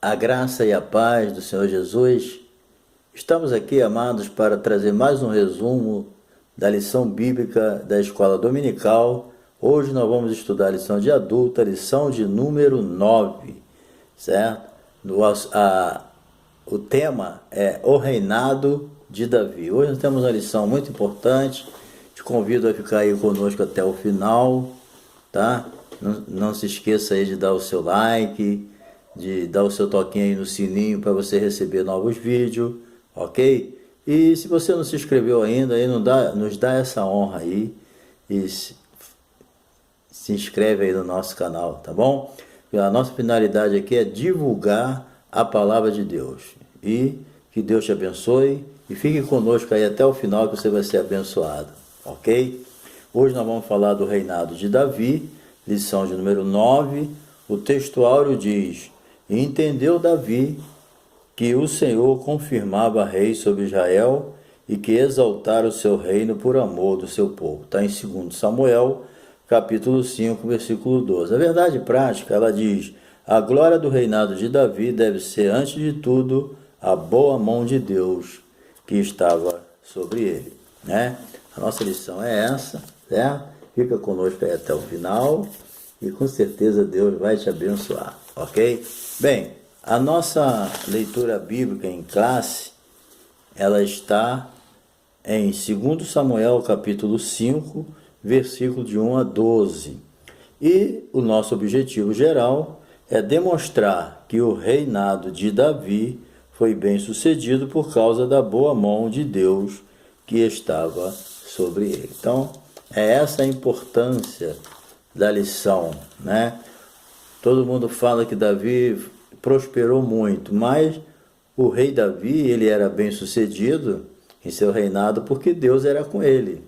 A graça e a paz do Senhor Jesus. Estamos aqui, amados, para trazer mais um resumo da lição bíblica da escola dominical. Hoje nós vamos estudar a lição de adulta, lição de número 9, certo? O tema é o reinado de Davi. Hoje nós temos uma lição muito importante. Te convido a ficar aí conosco até o final, tá? Não se esqueça aí de dar o seu like, de dar o seu toquinho aí no sininho para você receber novos vídeos, ok? E se você não se inscreveu ainda, aí nos dá essa honra aí e se inscreve aí no nosso canal, tá bom? E a nossa finalidade aqui é divulgar a palavra de Deus. E que Deus te abençoe e fique conosco aí até o final que você vai ser abençoado, ok? Hoje nós vamos falar do reinado de Davi, lição de número 9. O texto áureo diz: "E entendeu Davi que o Senhor confirmava rei sobre Israel e que exaltara o seu reino por amor do seu povo." Está em 2 Samuel, capítulo 5, versículo 12. A verdade prática, ela diz: a glória do reinado de Davi deve ser, antes de tudo, a boa mão de Deus que estava sobre ele, né? A nossa lição é essa, certo? Fica conosco aí até o final e com certeza Deus vai te abençoar, ok? Bem, a nossa leitura bíblica em classe, ela está em 2 Samuel capítulo 5, versículo de 1 a 12. E o nosso objetivo geral é demonstrar que o reinado de Davi foi bem sucedido por causa da boa mão de Deus que estava sobre ele. Então, é essa a importância da lição, né? Todo mundo fala que Davi prosperou muito, mas o rei Davi, ele era bem sucedido em seu reinado porque Deus era com ele,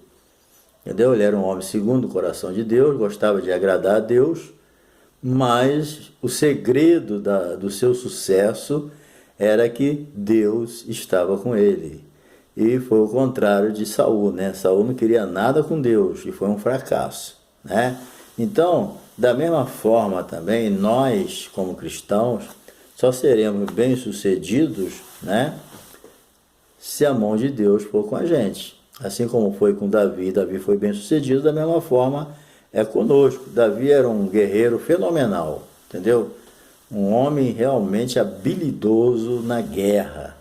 entendeu? Ele era um homem segundo o coração de Deus, gostava de agradar a Deus, mas o segredo do seu sucesso era que Deus estava com ele. E foi o contrário de Saul, né? Saul não queria nada com Deus e foi um fracasso, né? Então, da mesma forma também, nós, como cristãos, só seremos bem-sucedidos, né, se a mão de Deus for com a gente. Assim como foi com Davi, Davi foi bem-sucedido, da mesma forma é conosco. Davi era um guerreiro fenomenal, entendeu? Um homem realmente habilidoso na guerra.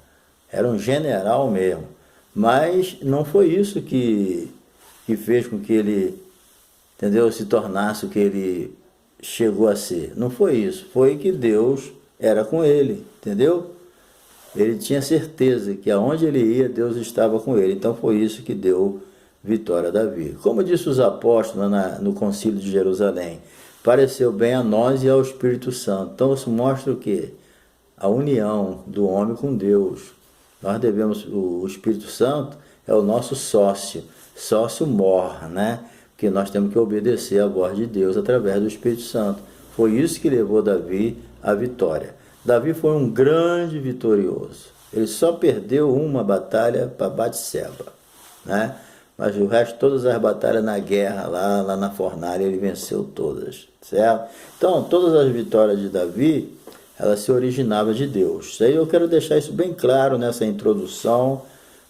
Era um general mesmo. Mas não foi isso que fez com que ele, entendeu, se tornasse o que ele chegou a ser. Não foi isso. Foi que Deus era com ele, entendeu? Ele tinha certeza que aonde ele ia, Deus estava com ele. Então foi isso que deu vitória a Davi. Como disse os apóstolos no concílio de Jerusalém: pareceu bem a nós e ao Espírito Santo. Então isso mostra o quê? A união do homem com Deus. Nós devemos, o Espírito Santo é o nosso sócio mor, né? Porque nós temos que obedecer à voz de Deus através do Espírito Santo. Foi isso que levou Davi à vitória. Davi foi um grande vitorioso. Ele só perdeu uma batalha para Batseba, né? Mas o resto, todas as batalhas na guerra, lá na fornalha, ele venceu todas, certo? Então, todas as vitórias de Davi, ela se originava de Deus. Isso aí eu quero deixar isso bem claro nessa introdução,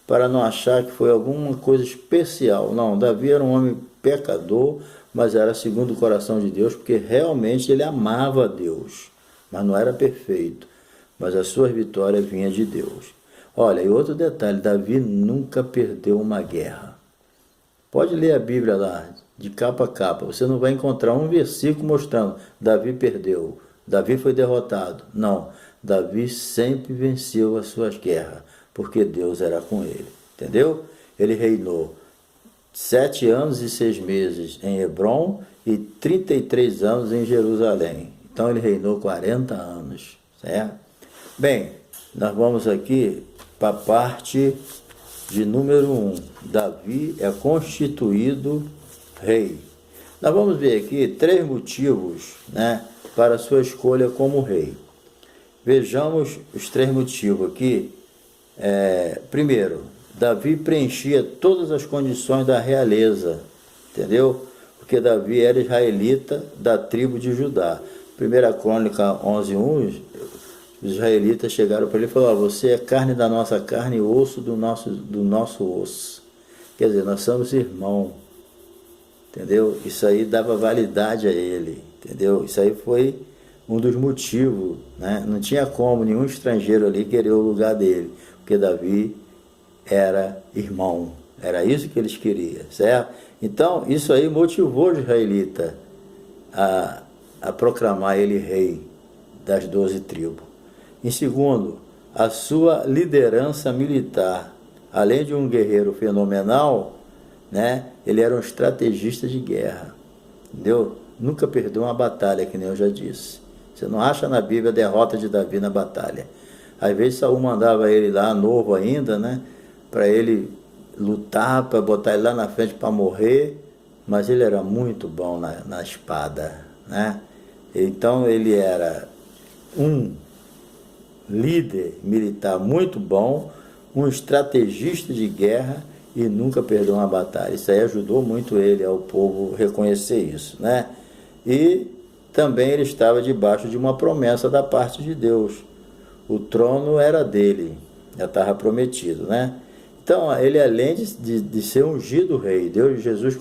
para não achar que foi alguma coisa especial. Não, Davi era um homem pecador, mas era segundo o coração de Deus, porque realmente ele amava a Deus, mas não era perfeito. Mas as suas vitórias vinham de Deus. Olha, e outro detalhe, Davi nunca perdeu uma guerra. Pode ler a Bíblia lá, de capa a capa, você não vai encontrar um versículo mostrando Davi perdeu, Davi foi derrotado. Não, Davi sempre venceu as suas guerras, porque Deus era com ele, entendeu? Ele reinou 7 anos e 6 meses em Hebrom e 33 anos em Jerusalém. Então ele reinou 40 anos, certo? Bem, nós vamos aqui para a parte de número 1. Davi é constituído rei. Nós vamos ver aqui 3 motivos, né, para a sua escolha como rei. Vejamos os 3 motivos aqui. Primeiro, Davi preenchia todas as condições da realeza, entendeu? Porque Davi era israelita da tribo de Judá. 1 Crônica 11:1 Os israelitas chegaram para ele e falaram: você é carne da nossa carne e osso do nosso osso. Quer dizer, nós somos irmãos, entendeu? Isso aí dava validade a ele, entendeu? Isso aí foi um dos motivos, né? Não tinha como nenhum estrangeiro ali querer o lugar dele, porque Davi era irmão, era isso que eles queriam, certo? Então, isso aí motivou os israelitas a proclamar ele rei das 12 tribos. Em segundo, a sua liderança militar. Além de um guerreiro fenomenal, né, ele era um estrategista de guerra, entendeu? Nunca perdeu uma batalha, que nem eu já disse. Você não acha na Bíblia a derrota de Davi na batalha. Às vezes Saul mandava ele lá, novo ainda, né, para ele lutar, para botar ele lá na frente para morrer, mas ele era muito bom na espada, né? Então ele era um líder militar muito bom, um estrategista de guerra e nunca perdeu uma batalha. Isso aí ajudou muito ele, ao povo, reconhecer isso, né? E também ele estava debaixo de uma promessa da parte de Deus. O trono era dele, já estava prometido, né? Então, ele, além de ser ungido rei, Deus, Jesus,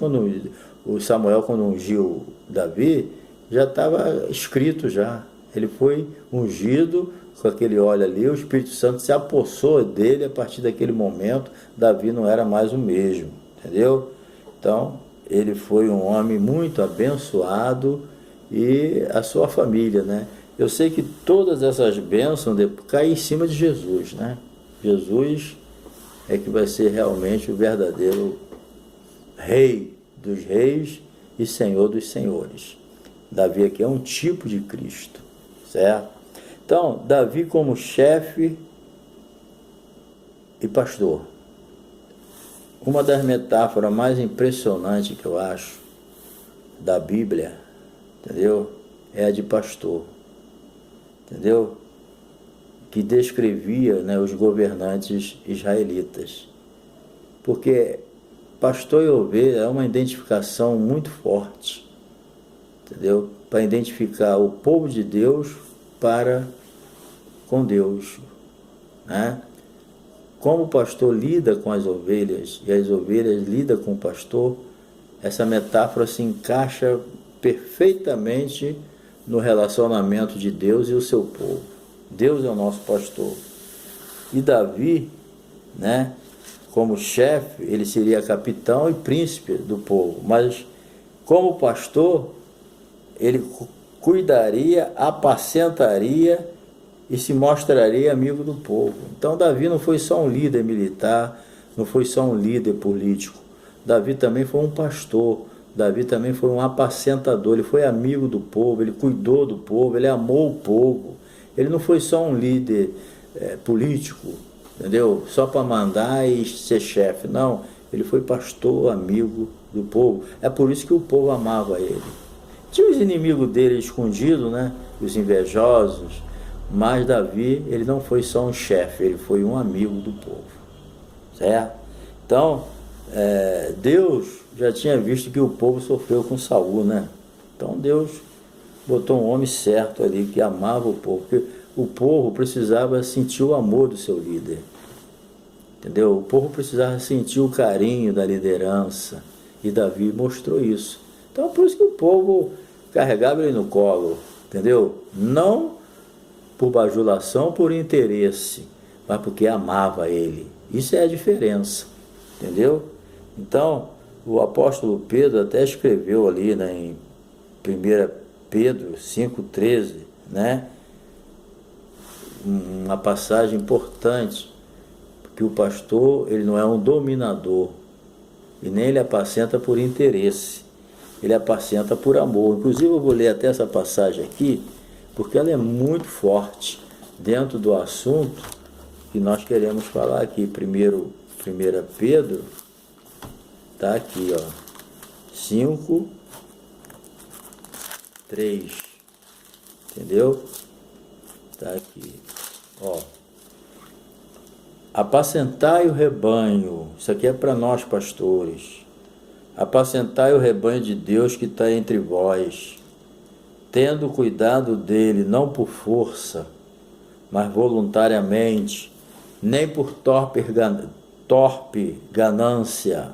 o Samuel, quando ungiu Davi, já estava escrito já. Ele foi ungido com aquele óleo ali, o Espírito Santo se apossou dele. A partir daquele momento, Davi não era mais o mesmo, entendeu? Então, ele foi um homem muito abençoado, e a sua família, né? Eu sei que todas essas bênçãos caem em cima de Jesus, né? Jesus é que vai ser realmente o verdadeiro rei dos reis e senhor dos senhores. Davi aqui é um tipo de Cristo, certo? Então, Davi como chefe e pastor. Uma das metáforas mais impressionantes que eu acho da Bíblia, entendeu? É a de pastor, entendeu? Que descrevia, né, os governantes israelitas. Porque pastor e ovelha é uma identificação muito forte, entendeu? Para identificar o povo de Deus para com Deus, né? Como o pastor lida com as ovelhas e as ovelhas lidam com o pastor, essa metáfora se encaixa perfeitamente no relacionamento de Deus e o seu povo. Deus é o nosso pastor. E Davi, né, como chefe, ele seria capitão e príncipe do povo, mas como pastor, ele cuidaria, apacentaria e se mostraria amigo do povo. Então Davi não foi só um líder militar, não foi só um líder político. Davi também foi um pastor, Davi também foi um apacentador, ele foi amigo do povo, ele cuidou do povo, ele amou o povo. Ele não foi só um líder político, entendeu? Só para mandar e ser chefe, não. Ele foi pastor, amigo do povo. É por isso que o povo amava ele. Tinha os inimigos dele escondidos, né? Os invejosos, mas Davi, ele não foi só um chefe, ele foi um amigo do povo, certo? Então, Deus já tinha visto que o povo sofreu com Saul, né? Então Deus botou um homem certo ali, que amava o povo, porque o povo precisava sentir o amor do seu líder, entendeu? O povo precisava sentir o carinho da liderança, e Davi mostrou isso. Então, por isso que o povo carregava ele no colo, entendeu? Não por bajulação, por interesse, mas porque amava ele. Isso é a diferença, entendeu? Então, o apóstolo Pedro até escreveu ali, né, em 1 Pedro 5,13, né, uma passagem importante, que o pastor, ele não é um dominador, e nem ele apacenta por interesse, ele apacenta por amor. Inclusive eu vou ler até essa passagem aqui, porque ela é muito forte dentro do assunto que nós queremos falar aqui. 1 Pedro, está aqui, ó, 5, 3, entendeu? Está aqui, ó. Apacentai o rebanho, isso aqui é para nós pastores. Apacentai o rebanho de Deus que está entre vós, tendo cuidado dele, não por força, mas voluntariamente, nem por torpe ganância,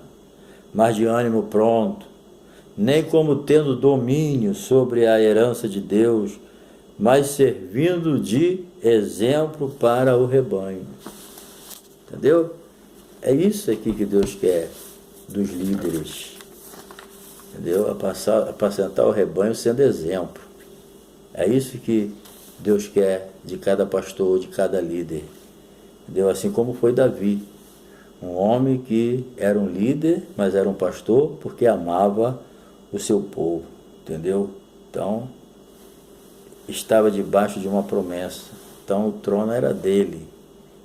mas de ânimo pronto, nem como tendo domínio sobre a herança de Deus, mas servindo de exemplo para o rebanho. Entendeu? É isso aqui que Deus quer dos líderes. Entendeu? Apacentar o rebanho sendo exemplo. É isso que Deus quer de cada pastor, de cada líder. Entendeu? Assim como foi Davi. Um homem que era um líder, mas era um pastor porque amava o seu povo. Entendeu? Então, estava debaixo de uma promessa. Então, o trono era dele.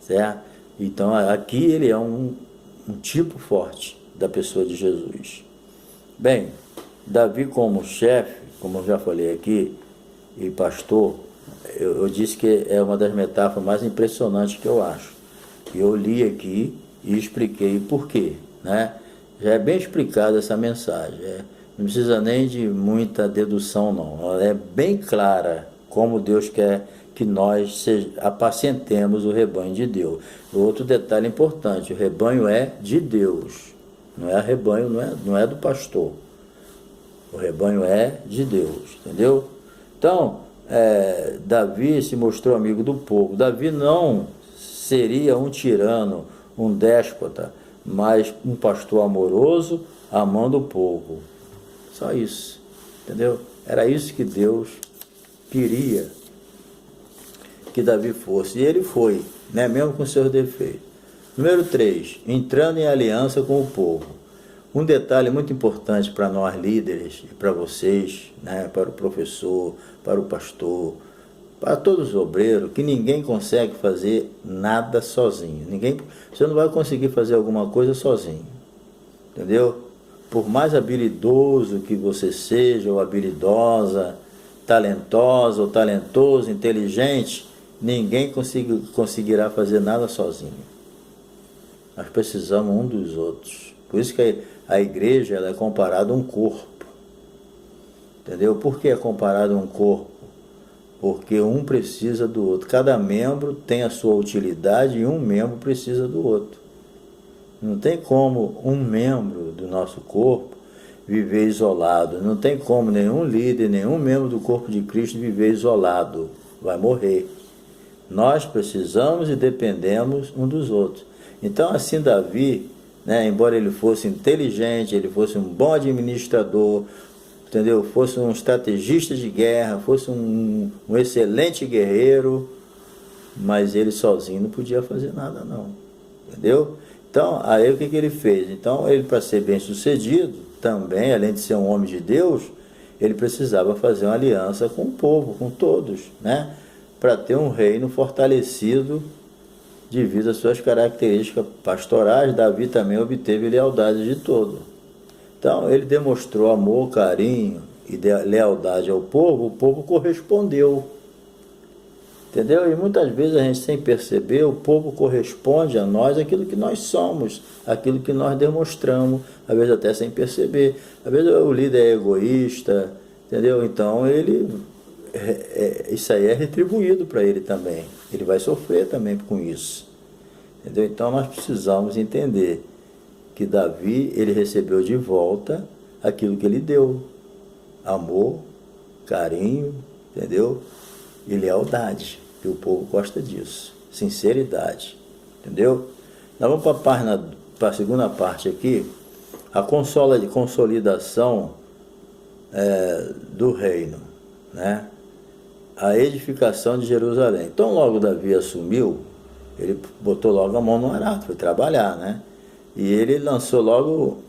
Certo? Então, aqui ele é um tipo forte da pessoa de Jesus. Bem, Davi como chefe, como eu já falei aqui, e pastor, eu disse que é uma das metáforas mais impressionantes que eu acho. Eu li aqui e expliquei por quê, né? Já é bem explicada essa mensagem, não precisa nem de muita dedução não, ela é bem clara como Deus quer que nós apacentemos o rebanho de Deus. Outro detalhe importante, o rebanho é de Deus, não é rebanho, não é do pastor, o rebanho é de Deus, entendeu? Então, Davi se mostrou amigo do povo. Davi não seria um tirano, um déspota, mas um pastor amoroso, amando o povo. Só isso, entendeu? Era isso que Deus queria que Davi fosse. E ele foi, né? Mesmo com seus defeitos. Número 3, entrando em aliança com o povo. Um detalhe muito importante para nós líderes e para vocês, né, para o professor, para o pastor, para todos os obreiros, que ninguém consegue fazer nada sozinho. Você não vai conseguir fazer alguma coisa sozinho. Entendeu? Por mais habilidoso que você seja, ou habilidosa, talentosa ou talentoso, inteligente, ninguém conseguirá fazer nada sozinho. Nós precisamos um dos outros. Por isso que a igreja ela é comparada a um corpo. Entendeu? Por que é comparada a um corpo? Porque um precisa do outro. Cada membro tem a sua utilidade e um membro precisa do outro. Não tem como um membro do nosso corpo viver isolado. Não tem como nenhum líder, nenhum membro do corpo de Cristo viver isolado. Vai morrer. Nós precisamos e dependemos um dos outros. Então, assim, Davi, né, embora ele fosse inteligente, ele fosse um bom administrador, entendeu? Fosse um estrategista de guerra, fosse um excelente guerreiro, mas ele sozinho não podia fazer nada não, entendeu? Então, aí o que ele fez? Então, ele, para ser bem sucedido, também, além de ser um homem de Deus, ele precisava fazer uma aliança com o povo, com todos, né? Para ter um reino fortalecido devido às suas características pastorais. Davi também obteve lealdade de todo. Então, ele demonstrou amor, carinho e lealdade ao povo, o povo correspondeu. Entendeu? E muitas vezes a gente, sem perceber, o povo corresponde a nós aquilo que nós somos, aquilo que nós demonstramos, às vezes até sem perceber. Às vezes o líder é egoísta, entendeu? Então, isso aí é retribuído para ele também. Ele vai sofrer também com isso. Entendeu? Então, nós precisamos entender que Davi, ele recebeu de volta aquilo que ele deu. Amor, carinho, entendeu? E lealdade, que o povo gosta disso. Sinceridade, entendeu? Nós vamos para a segunda parte aqui, a consolidação do reino, né? A edificação de Jerusalém. Então, logo Davi assumiu, ele botou logo a mão no arado, foi trabalhar, né? E ele lançou logo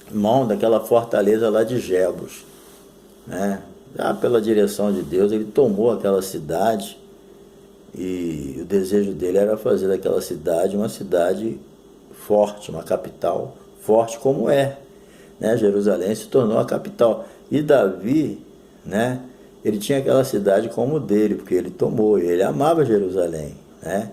mão daquela fortaleza lá de Jebus, né? Já pela direção de Deus, ele tomou aquela cidade e o desejo dele era fazer daquela cidade uma cidade forte, uma capital forte como é, né? Jerusalém se tornou a capital. E Davi, né? Ele tinha aquela cidade como dele, porque ele tomou, ele amava Jerusalém, né?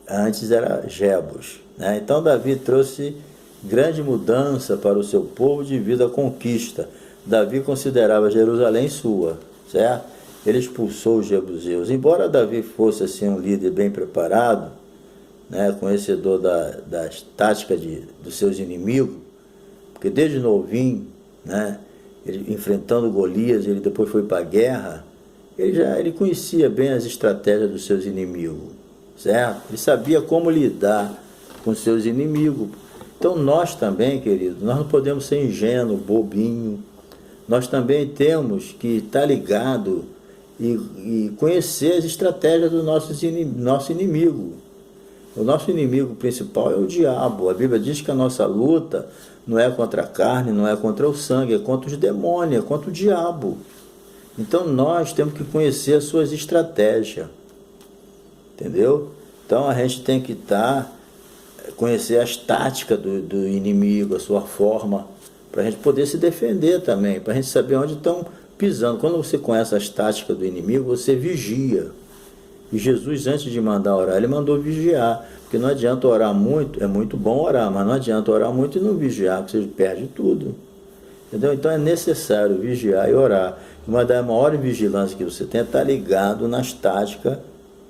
Antes era Jebus, né? Então Davi trouxe grande mudança para o seu povo devido à conquista. Davi considerava Jerusalém sua, certo? ele expulsou os jebuseus. Embora Davi fosse assim um líder bem preparado, né, conhecedor das táticas dos seus inimigos, porque desde novinho, né, ele, enfrentando Golias, ele depois foi para a guerra, ele conhecia bem as estratégias dos seus inimigos, certo? Ele sabia como lidar com seus inimigos. Então nós também, querido, nós não podemos ser ingênuos, bobinho. Nós também temos que estar ligado e conhecer as estratégias do nosso inimigo. O nosso inimigo principal é o diabo. A Bíblia diz que a nossa luta não é contra a carne, não é contra o sangue, é contra os demônios, é contra o diabo. Então nós temos que conhecer as suas estratégias. Entendeu? Então a gente tem que conhecer as táticas do inimigo, a sua forma, para a gente poder se defender também, para a gente saber onde estão pisando. Quando você conhece as táticas do inimigo, você vigia. E Jesus, antes de mandar orar, ele mandou vigiar, porque não adianta orar muito, é muito bom orar, mas não adianta orar muito e não vigiar, porque você perde tudo. Entendeu? Então é necessário vigiar e orar. Uma das maiores vigilâncias que você tem é estar ligado nas táticas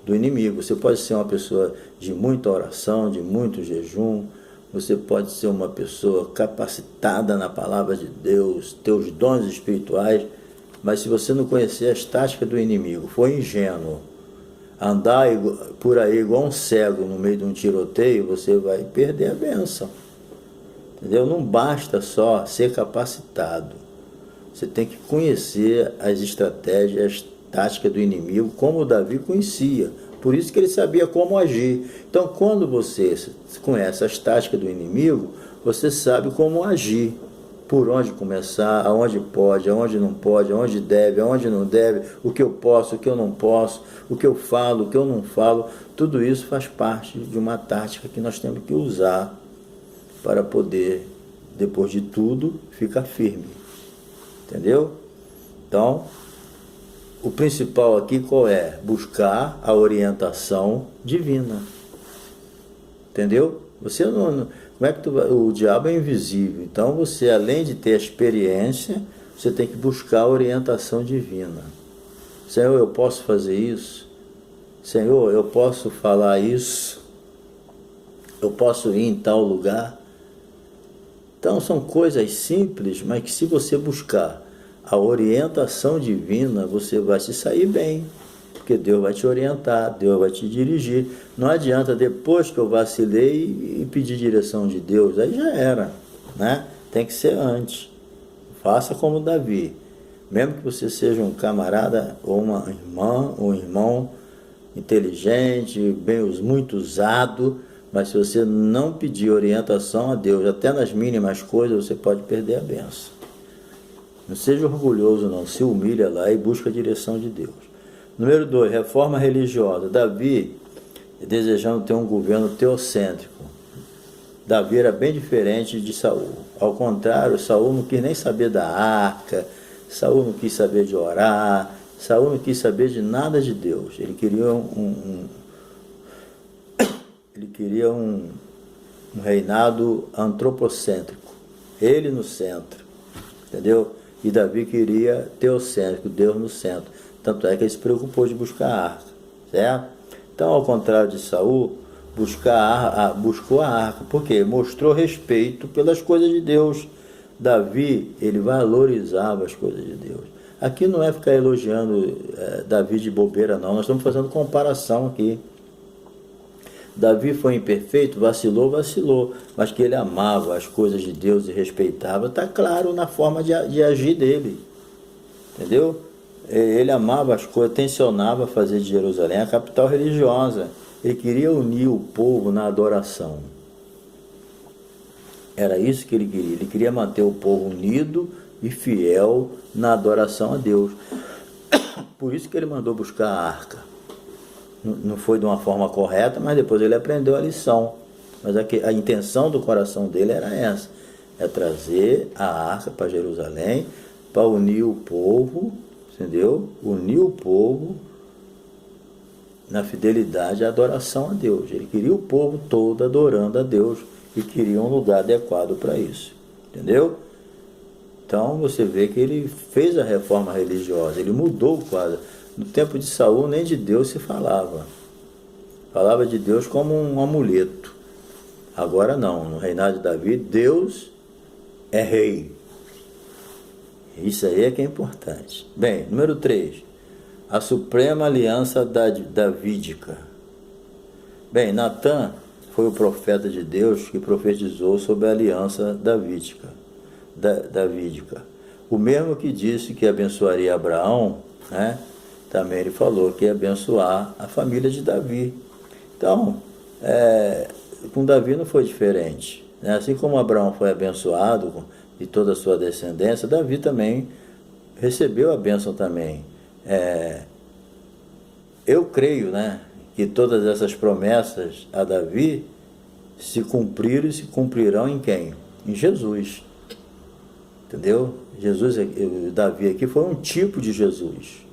do inimigo. Você pode ser uma pessoa de muita oração, de muito jejum, você pode ser uma pessoa capacitada na palavra de Deus, teus dons espirituais, mas se você não conhecer as táticas do inimigo, for ingênuo, andar por aí igual um cego no meio de um tiroteio, você vai perder a bênção. Entendeu? Não basta só ser capacitado. Você tem que conhecer as estratégias, as táticas do inimigo, como o Davi conhecia. Por isso que ele sabia como agir. Então, quando você conhece as táticas do inimigo, você sabe como agir. Por onde começar, aonde pode, aonde não pode, aonde deve, aonde não deve, o que eu posso, o que eu não posso, o que eu falo, o que eu não falo. Tudo isso faz parte de uma tática que nós temos que usar para poder, depois de tudo, ficar firme. Entendeu? Então, o principal aqui qual é? Buscar a orientação divina. Entendeu? Você não como é que o diabo é invisível. Então você, além de ter a experiência, você tem que buscar a orientação divina. Senhor, eu posso fazer isso? Senhor, eu posso falar isso? Eu posso ir em tal lugar? Então são coisas simples, mas que se você buscar a orientação divina, você vai se sair bem, porque Deus vai te orientar, Deus vai te dirigir. Não adianta depois que eu vacilei e pedir direção de Deus, aí já era, né? Tem que ser antes. Faça como Davi. Mesmo que você seja um camarada ou uma irmã, um irmão inteligente, muito usado, mas se você não pedir orientação a Deus, até nas mínimas coisas, você pode perder a bênção. Não seja orgulhoso não, se humilha lá e busca a direção de Deus. Número 2, reforma religiosa. Davi, desejando ter um governo teocêntrico. Davi era bem diferente de Saul. Ao contrário, Saul não quis nem saber da arca, Saul não quis saber de orar, Saul não quis saber de nada de Deus. Ele queria um reinado antropocêntrico, ele no centro, entendeu? E Davi queria teocêntrico, Deus no centro. Tanto é que ele se preocupou de buscar a arca, certo? Então, ao contrário de Saul, buscou a arca, porque mostrou respeito pelas coisas de Deus. Davi, ele valorizava as coisas de Deus. Aqui não é ficar elogiando Davi de bobeira, não. Nós estamos fazendo comparação aqui. Davi foi imperfeito, vacilou, mas que ele amava as coisas de Deus e respeitava, está claro na forma de agir dele, entendeu? Ele amava as coisas, tensionava fazer de Jerusalém a capital religiosa, ele queria unir o povo na adoração, era isso que ele queria manter o povo unido e fiel na adoração a Deus, por isso que ele mandou buscar a arca. Não foi de uma forma correta, mas depois ele aprendeu a lição. Mas a intenção do coração dele era essa, é trazer a arca para Jerusalém, para unir o povo, entendeu? Unir o povo na fidelidade à adoração a Deus. Ele queria o povo todo adorando a Deus e queria um lugar adequado para isso, entendeu? Então você vê que ele fez a reforma religiosa, ele mudou o quadro. No tempo de Saul nem de Deus se falava. Falava de Deus como um amuleto. Agora não, no reinado de Davi, Deus é rei. Isso aí é que é importante. Bem, número 3. A suprema aliança davídica. Bem, Natã foi o profeta de Deus que profetizou sobre a aliança davídica. O mesmo que disse que abençoaria Abraão, né? Também ele falou que ia abençoar a família de Davi. Então, com Davi não foi diferente, né? Assim como Abraão foi abençoado e toda a sua descendência, Davi também recebeu a bênção também. Eu creio, né, que todas essas promessas a Davi se cumpriram e se cumprirão em quem? Em Jesus. Entendeu? Davi aqui foi um tipo de Jesus.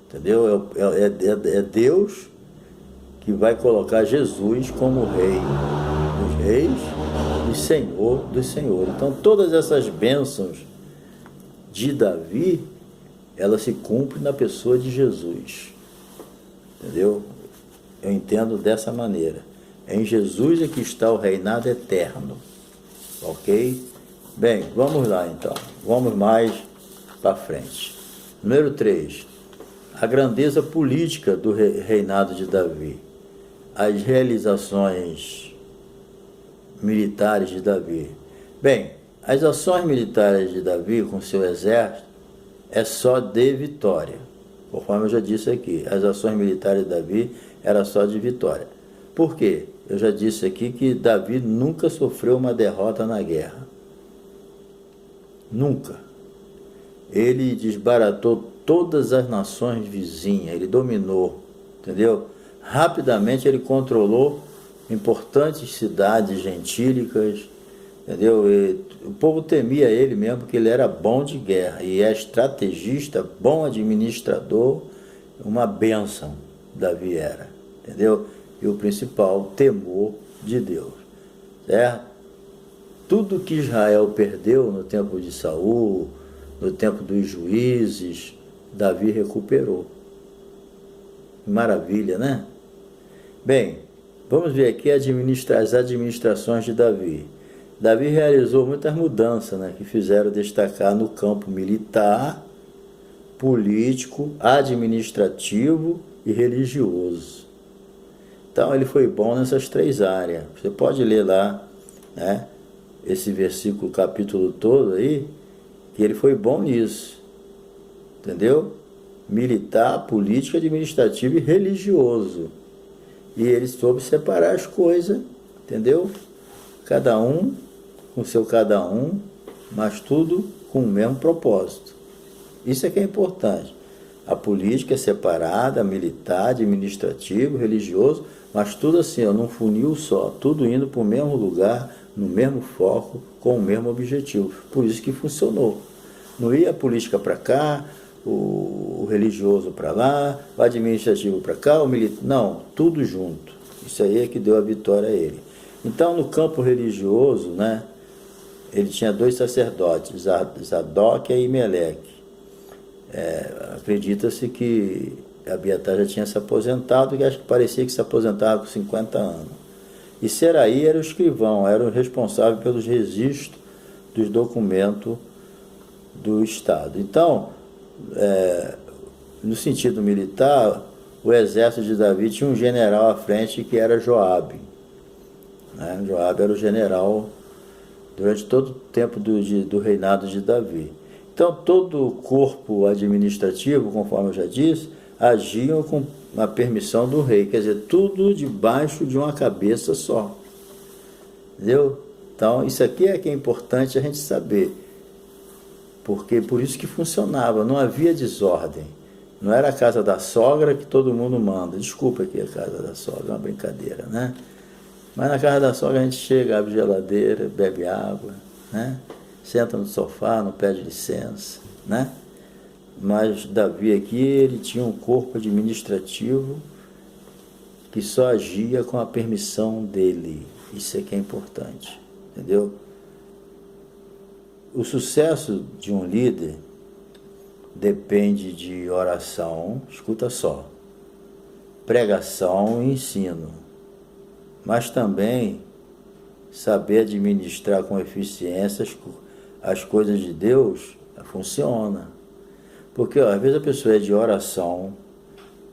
Entendeu? É Deus que vai colocar Jesus como rei dos reis e Senhor dos senhores. Então todas essas bênçãos de Davi, elas se cumprem na pessoa de Jesus. Entendeu? Eu entendo dessa maneira. Em Jesus é que está o reinado eterno. Ok? Bem, vamos lá então. Vamos mais para frente. Número 3. A grandeza política do reinado de Davi. As realizações militares de Davi. Bem, as ações militares de Davi com seu exército é só de vitória. Conforme eu já disse aqui, as ações militares de Davi eram só de vitória. Por quê? Eu já disse aqui que Davi nunca sofreu uma derrota na guerra. Nunca. Ele desbaratou todas as nações vizinhas, ele dominou, entendeu? Rapidamente ele controlou importantes cidades gentílicas, entendeu? O povo temia ele mesmo, porque ele era bom de guerra, e é estrategista, bom administrador, uma bênção, Davi era, entendeu? E o principal, temor de Deus, certo? Tudo que Israel perdeu no tempo de Saul, no tempo dos juízes, Davi recuperou. Maravilha, né? Bem, vamos ver aqui as administrações de Davi. Davi realizou muitas mudanças, né, que fizeram destacar no campo militar, político, administrativo e religioso. Então ele foi bom nessas 3 áreas. Você pode ler lá, né, esse versículo, capítulo todo aí, que ele foi bom nisso. Entendeu? Militar, político, administrativo e religioso. E ele soube separar as coisas, entendeu? Cada um com seu cada um, mas tudo com o mesmo propósito. Isso é que é importante. A política é separada, militar, administrativo, religioso, mas tudo assim, ó, num funil só, tudo indo para o mesmo lugar, no mesmo foco, com o mesmo objetivo. Por isso que funcionou. Não ia a política para cá, o religioso para lá, o administrativo para cá, o militar. Não, tudo junto. Isso aí é que deu a vitória a ele. Então, no campo religioso, né, ele tinha 2 sacerdotes, Zadok e Meleque. Acredita-se que Abiatar já tinha se aposentado, e acho que parecia que se aposentava com 50 anos. E Seraí era o escrivão, era o responsável pelos registros dos documentos do Estado. Então, no sentido militar, o exército de Davi tinha um general à frente que era Joabe. Né? Joabe era o general durante todo o tempo do reinado de Davi. Então, todo o corpo administrativo, conforme eu já disse, agiam com a permissão do rei, quer dizer, tudo debaixo de uma cabeça só. Entendeu? Então, isso aqui é que é importante a gente saber, porque por isso que funcionava, não havia desordem. Não era a casa da sogra que todo mundo manda. Desculpa aqui a casa da sogra, é uma brincadeira, né? Mas na casa da sogra a gente chega, abre geladeira, bebe água, né? Senta no sofá, não pede licença, né? Mas Davi aqui, ele tinha um corpo administrativo que só agia com a permissão dele. Isso é que é importante, entendeu? O sucesso de um líder depende de oração, escuta só, pregação e ensino, mas também saber administrar com eficiência as coisas de Deus funciona. Porque às vezes a pessoa é de oração,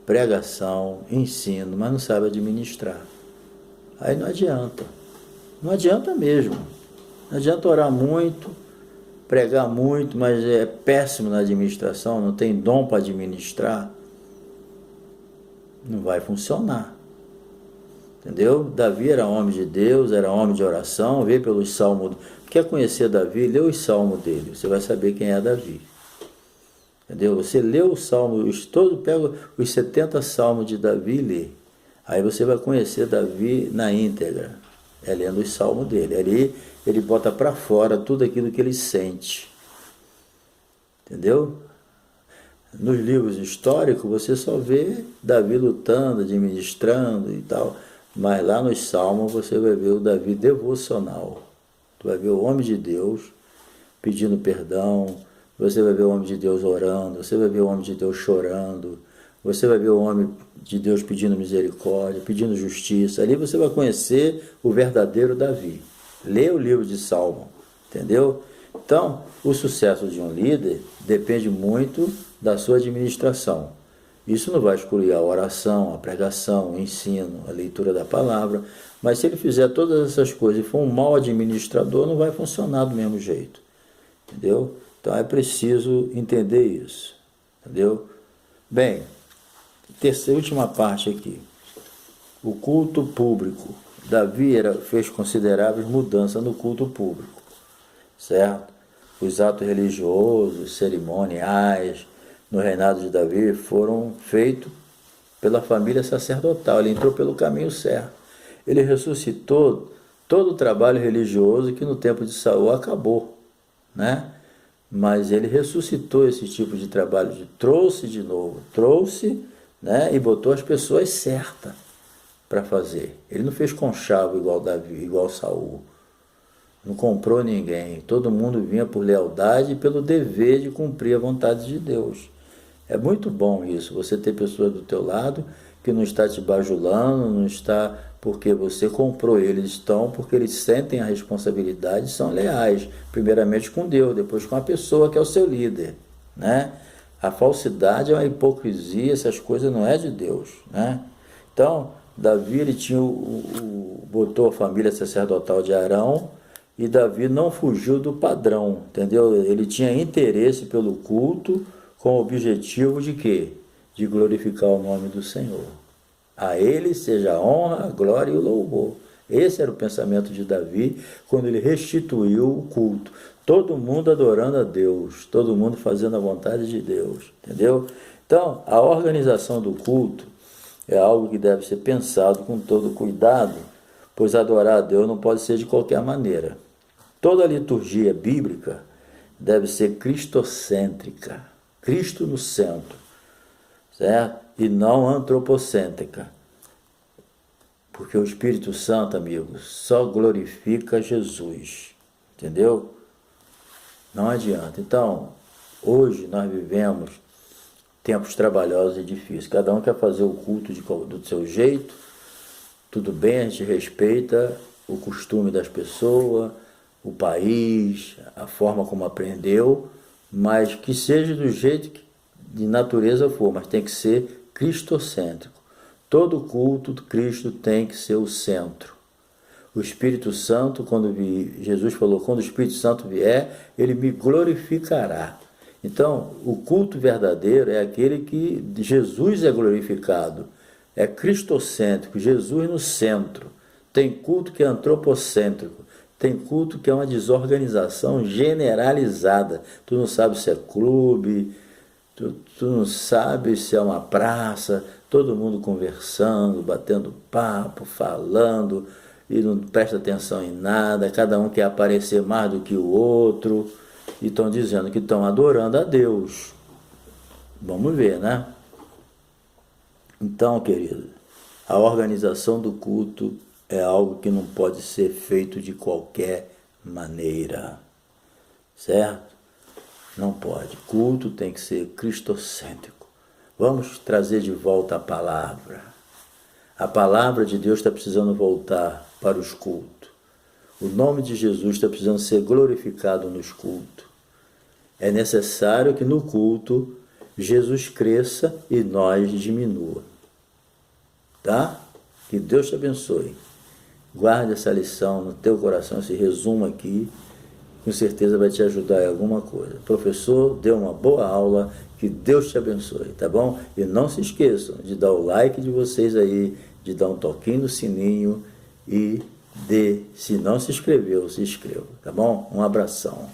pregação, ensino, mas não sabe administrar. Aí não adianta. Não adianta mesmo. Não adianta orar muito, pregar muito, mas é péssimo na administração, não tem dom para administrar. Não vai funcionar. Entendeu? Davi era homem de Deus, era homem de oração, vê pelos salmos. Quer conhecer Davi? Lê os salmos dele, você vai saber quem é Davi. Entendeu? Você lê o salmo, pega os 70 salmos de Davi e lê. Aí você vai conhecer Davi na íntegra, lendo os salmos dele. Ali ele bota para fora tudo aquilo que ele sente. Entendeu? Nos livros históricos você só vê Davi lutando, administrando e tal. Mas lá nos salmos você vai ver o Davi devocional. Tu vai ver o homem de Deus pedindo perdão. Você vai ver o homem de Deus orando, você vai ver o homem de Deus chorando, você vai ver o homem de Deus pedindo misericórdia, pedindo justiça. Ali você vai conhecer o verdadeiro Davi. Lê o livro de Salmo, entendeu? Então, o sucesso de um líder depende muito da sua administração. Isso não vai excluir a oração, a pregação, o ensino, a leitura da palavra, mas se ele fizer todas essas coisas e for um mau administrador, não vai funcionar do mesmo jeito, entendeu? Então é preciso entender isso, entendeu? Bem, terceira última parte aqui. O culto público. Davi fez consideráveis mudanças no culto público, certo? Os atos religiosos, cerimoniais, no reinado de Davi foram feitos pela família sacerdotal. Ele entrou pelo caminho certo. Ele ressuscitou todo o trabalho religioso que no tempo de Saul acabou, né? Mas ele ressuscitou esse tipo de trabalho, trouxe de novo, né, e botou as pessoas certas para fazer. Ele não fez conchavo igual Davi, igual Saul. Não comprou ninguém. Todo mundo vinha por lealdade e pelo dever de cumprir a vontade de Deus. É muito bom isso, você ter pessoas do teu lado que não está te bajulando, não está porque você comprou, eles estão porque eles sentem a responsabilidade e são leais, primeiramente com Deus, depois com a pessoa que é o seu líder, né? A falsidade é uma hipocrisia, essas coisas não é de Deus, né? Então, Davi ele botou a família sacerdotal de Arão e Davi não fugiu do padrão, entendeu? Ele tinha interesse pelo culto com o objetivo de quê? De glorificar o nome do Senhor. A ele seja a honra, a glória e o louvor. Esse era o pensamento de Davi quando ele restituiu o culto. Todo mundo adorando a Deus, todo mundo fazendo a vontade de Deus, entendeu? Então, a organização do culto é algo que deve ser pensado com todo cuidado, pois adorar a Deus não pode ser de qualquer maneira. Toda a liturgia bíblica deve ser cristocêntrica, Cristo no centro, certo? E não antropocêntrica. Porque o Espírito Santo, amigos, só glorifica Jesus, entendeu? Não adianta. Então, hoje nós vivemos tempos trabalhosos e difíceis. Cada um quer fazer o culto do seu jeito, tudo bem, a gente respeita o costume das pessoas, o país, a forma como aprendeu, mas que seja do jeito que de natureza for, mas tem que ser cristocêntrico. Todo culto de Cristo tem que ser o centro. O Espírito Santo, Jesus falou, quando o Espírito Santo vier, ele me glorificará. Então, o culto verdadeiro é aquele que Jesus é glorificado, é cristocêntrico, Jesus no centro. Tem culto que é antropocêntrico, tem culto que é uma desorganização generalizada. Tu não sabe se é clube, tu não sabe se é uma praça, todo mundo conversando, batendo papo, falando, e não presta atenção em nada, cada um quer aparecer mais do que o outro, e estão dizendo que estão adorando a Deus. Vamos ver, né? Então, querido, a organização do culto é algo que não pode ser feito de qualquer maneira, certo? Não pode. Culto tem que ser cristocêntrico. Vamos trazer de volta a palavra. A palavra de Deus está precisando voltar para os cultos. O nome de Jesus está precisando ser glorificado nos cultos. É necessário que no culto Jesus cresça e nós diminua. Tá? Que Deus te abençoe. Guarde essa lição no teu coração, esse resumo aqui. Com certeza vai te ajudar em alguma coisa. Professor, deu uma boa aula. Que Deus te abençoe, tá bom? E não se esqueçam de dar o like de vocês aí, de dar um toquinho no sininho e se não se inscreveu, se inscreva, tá bom? Um abração.